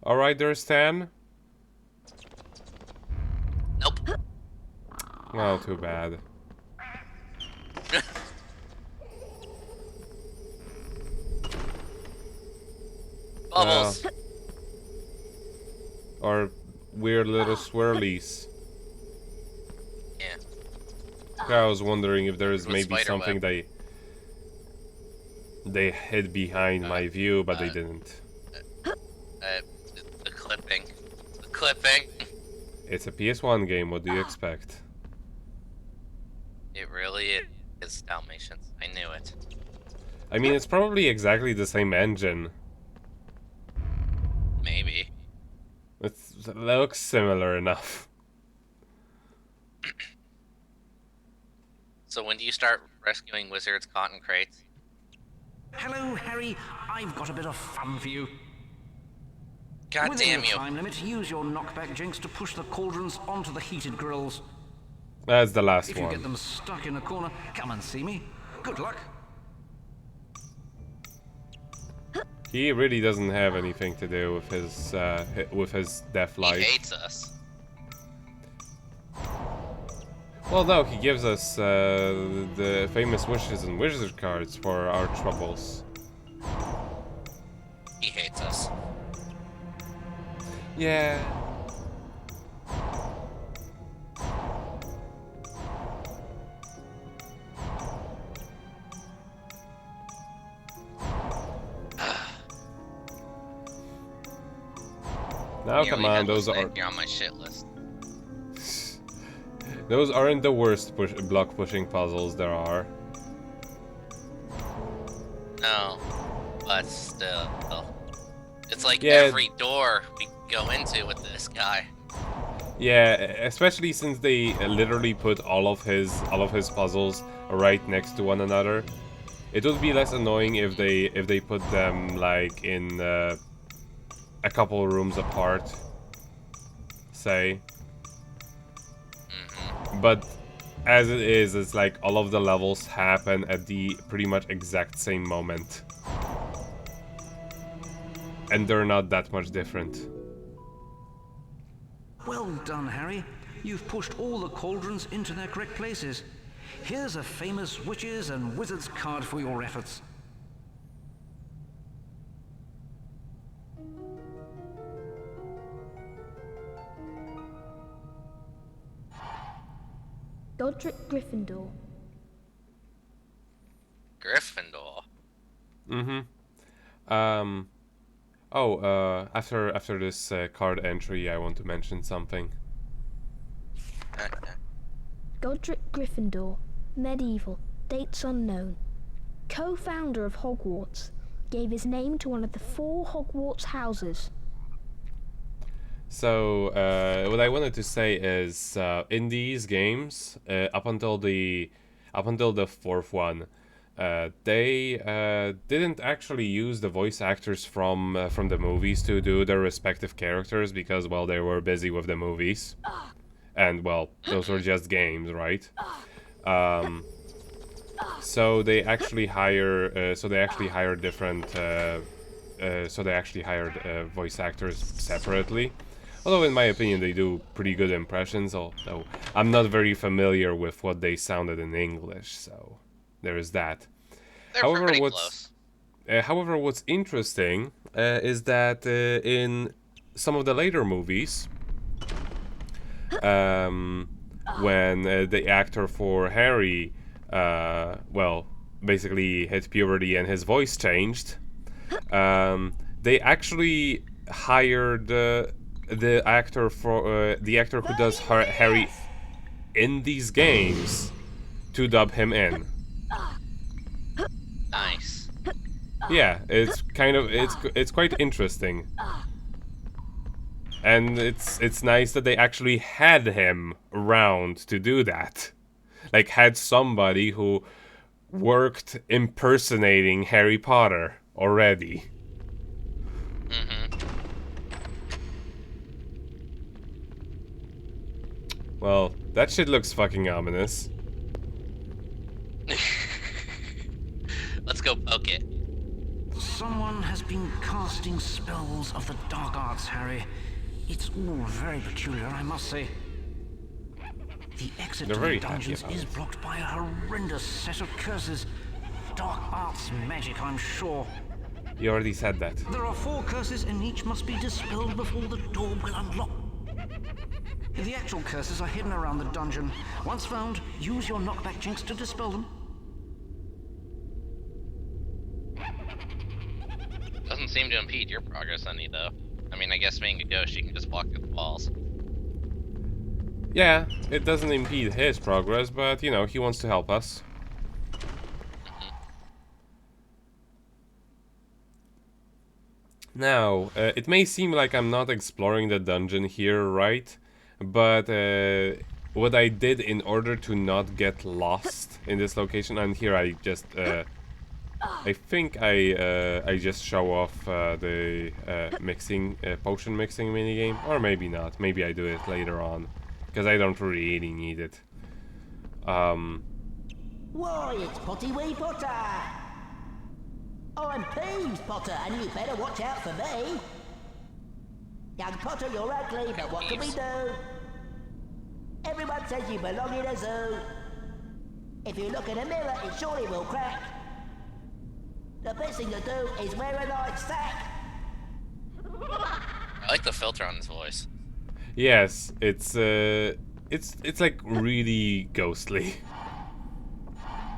Alright there, Stan? Nope. Well, too bad. Well, Bubbles. or weird little swirlies. Yeah. I was wondering if there is With maybe spider something web. they hid behind Uh, my view, but they uh, didn't. uh, the clipping. The clipping. It's a PS1 game, what do you expect? It really is Dalmatians. I knew it. I mean, it's probably exactly the same engine. Maybe. It looks similar enough. So when do you start rescuing wizards caught in crates? Hello, Harry. I've got a bit of fun for you. God Within damn the you. time limit, use your knockback jinx to push the cauldrons onto the heated grills. That's the last If you get one. them stuck in a corner, come and see me. Good luck. He really doesn't have anything to do with his death He life. hates us. Well, no, he gives us the famous wishes and wizard cards for our troubles. He hates us. Yeah. Now, come Nearly on, headless those are Nick, you're on my shit list. those aren't the worst block pushing puzzles there are. No, but still, it's like Yeah. every door we go into with this guy. Yeah, especially since they literally put all of his puzzles right next to one another. It would be less annoying if they put them like in a couple rooms apart, say. But as it is, it's like all of the levels happen at the pretty much exact same moment. And they're not that much different. Well done, Harry. You've pushed all the cauldrons into their correct places. Here's a famous witches and wizards card for your efforts. Godric Gryffindor. Gryffindor. After this card entry, I want to mention something. Godric Gryffindor. Medieval. Dates unknown. Co-founder of Hogwarts. Gave his name to one of the 4 Hogwarts houses. So, what I wanted to say is, in these games, up until the 4th one, they didn't actually use the voice actors from the movies to do their respective characters because, well, they were busy with the movies, and well, those were just games, right? So they actually hired voice actors separately. Although in my opinion they do pretty good impressions, although I'm not very familiar with what they sounded in English, so there is that. They're However, pretty close. what's interesting is that in some of the later movies, when the actor for Harry, well, basically hit puberty and his voice changed, they actually hired the actor who does Harry in these games to dub him in. Nice. Yeah, it's quite interesting. And it's nice that they actually had him around to do that. Like, had somebody who worked impersonating Harry Potter already. Well, that shit looks fucking ominous. Let's go poke it. Someone has been casting spells of the dark arts, Harry. It's all very peculiar, I must say. The exit They're to very the happy dungeons about is it. blocked by a horrendous set of curses. Dark arts magic, I'm sure. You already said that. There are 4 curses and each must be dispelled before the door will unlock. The actual curses are hidden around the dungeon. Once found, use your knockback jinx to dispel them. Doesn't seem to impede your progress any, though. I mean, I guess being a ghost, you can just walk through the walls. Yeah, it doesn't impede his progress, but you know, he wants to help us. Now, it may seem like I'm not exploring the dungeon here, right? But what I did in order to not get lost in this location, and here I just, I think I just show off the potion mixing minigame, or maybe not. Maybe I do it later on, because I don't really need it. Why, it's Potty Wee Potter! I'm Peeves Potter, and you better watch out for me! Young Potter, you're ugly, but what can we do? Everyone says you belong in a zoo. If you look in a mirror, it surely will crack. The best thing to do is wear a nice sack. I like the filter on his voice. Yes, it's like really ghostly.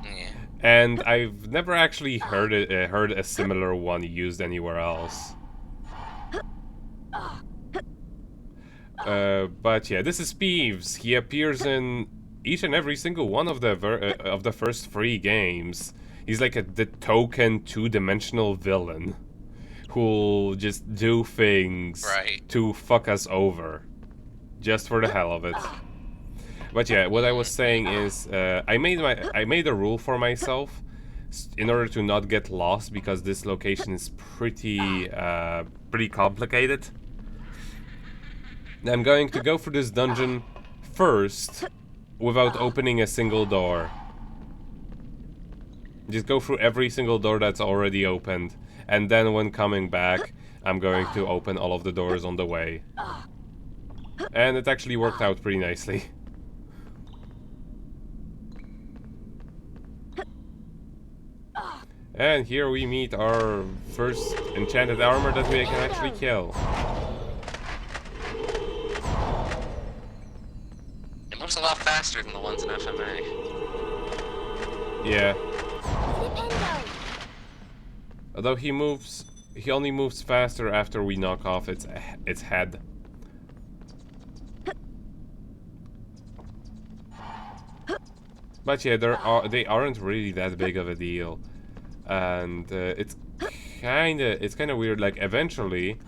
Yeah. And I've never actually heard a similar one used anywhere else. But yeah, this is Peeves. He appears in each and every single one of the first 3 games. He's like the token 2-dimensional villain who'll just do things to fuck us over, just for the hell of it. But yeah, what I was saying is, I made a rule for myself in order to not get lost, because this location is pretty complicated. I'm going to go through this dungeon first without opening a single door. Just go through every single door that's already opened, and then when coming back, I'm going to open all of the doors on the way. And it actually worked out pretty nicely. And here we meet our first enchanted armor that we can actually kill. It moves a lot faster than the ones in FMA. Yeah. Although he only moves faster after we knock off its head. But yeah, they aren't really that big of a deal, and it's kind of weird. Like eventually,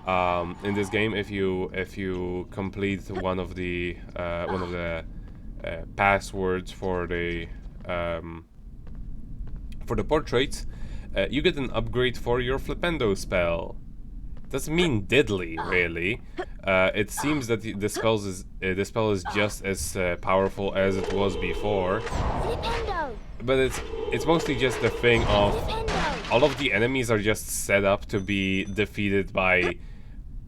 in this game, if you complete one of the passwords for the portraits, you get an upgrade for your Flipendo spell. Doesn't mean diddly, really. It seems that the spell is just as powerful as it was before. Flipendo! But it's mostly just the thing of all of the enemies are just set up to be defeated by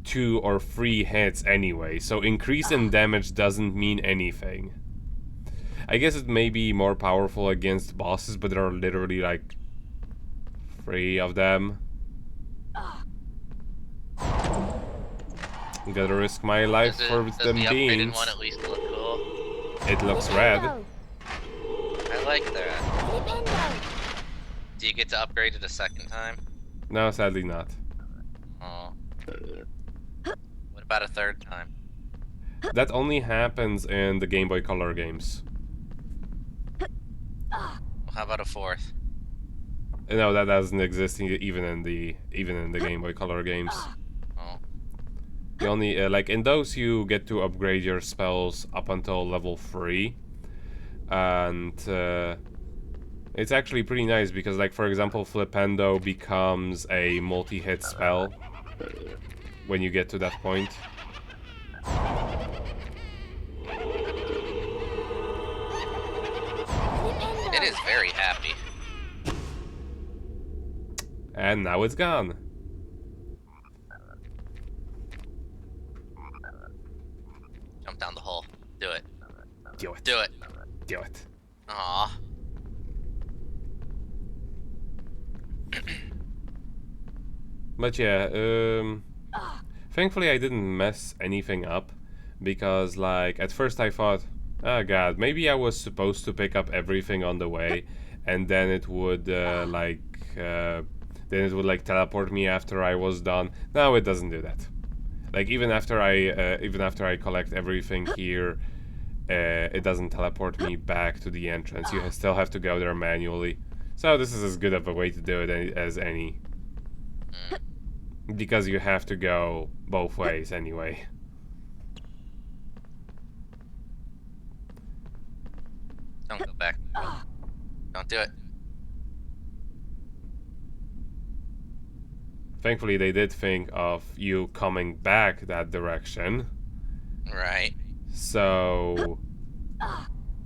2 or 3 hits anyway, so increase in damage doesn't mean anything. I guess it may be more powerful against bosses, but there are literally like 3 of them. Gotta risk my life for them the beings. upgraded one at least look cool? It looks red. I like that. Flipendo! Do you get to upgrade it a second time? No, sadly not. Oh. What about a third time? That only happens in the Game Boy Color games. Well, how about a fourth? No, that doesn't exist even in the Game Boy Color games. Oh. The only like in those you get to upgrade your spells up until level 3, and it's actually pretty nice because, like, for example, Flipendo becomes a multi-hit spell when you get to that point. It is very happy. And now it's gone. Jump down the hole. Do it. Do it. Do it. Do it. Aw. But yeah, thankfully I didn't mess anything up, because like at first I thought, oh god, maybe I was supposed to pick up everything on the way, and then it would like teleport me after I was done. No, it doesn't do that. Like even after I collect everything here, it doesn't teleport me back to the entrance. You still have to go there manually. So this is as good of a way to do it as any. Because you have to go both ways anyway. Don't go back. Don't do it. Thankfully, they did think of you coming back that direction. Right. So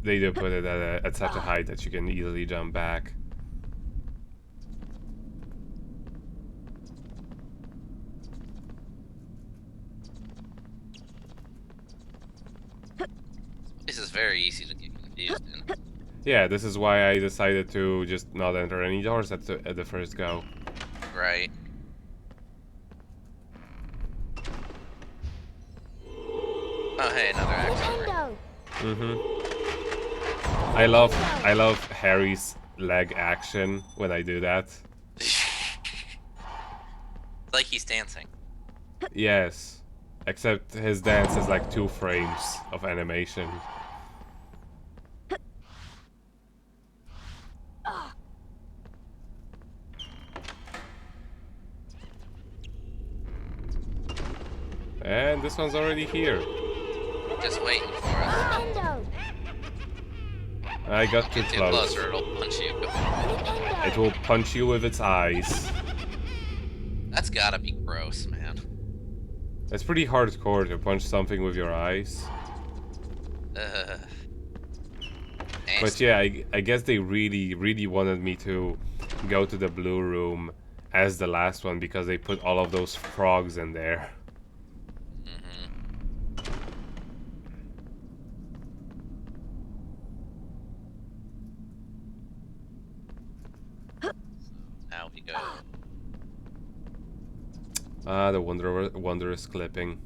they do put it at such a height that you can easily jump back. This is very easy to get confused in. Yeah, this is why I decided to just not enter any doors at the first go. Right. Oh hey, another action. Nintendo! I love Harry's leg action when I do that. Like he's dancing. Yes. Except his dance is like 2 frames of animation. And this one's already here. Just waiting for us. Nintendo! I got too Get too close. close or it'll punch you. Nintendo! It will punch you with its eyes. That's gotta be gross, man. It's pretty hardcore to punch something with your eyes. Ugh. But yeah, I guess they really wanted me to go to the blue room as the last one because they put all of those frogs in there. Now we go. Ah, the wondrous clipping.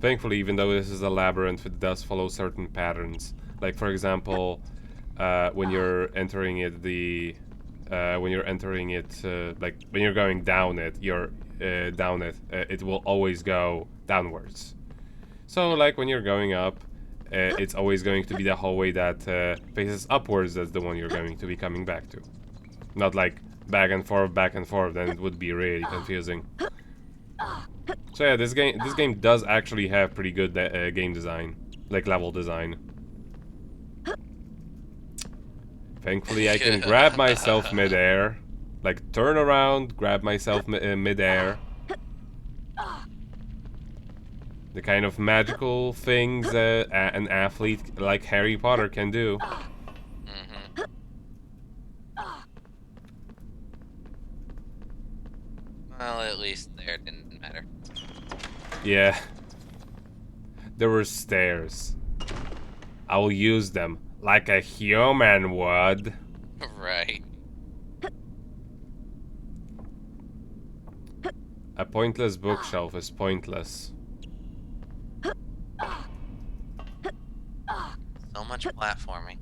Thankfully, even though this is a labyrinth, it does follow certain patterns. Like for example, when you're entering it, like when you're going down it, it will always go downwards. So like when you're going up, it's always going to be the hallway that faces upwards. That's the one you're going to be coming back to. Not like back and forth, then it would be really confusing. So yeah, this game does actually have pretty good game design, like level design. Thankfully, I can grab myself mid-air, like turn around, grab myself mid-air. The kind of magical things an athlete like Harry Potter can do. Well, at least there it didn't matter. Yeah. There were stairs. I will use them like a human would. Right. A pointless bookshelf is pointless. So much platforming.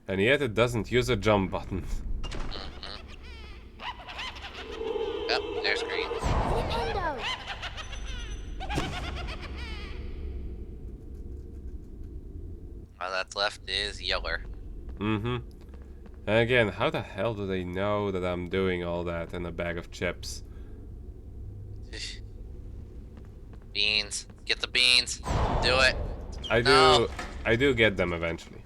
And yet it doesn't use a jump button. Yep, there's green. Nintendo! All that's left is yeller. And again, how the hell do they know that I'm doing all that in a bag of chips? Beans. Get the beans. Do it. I No. do get them eventually.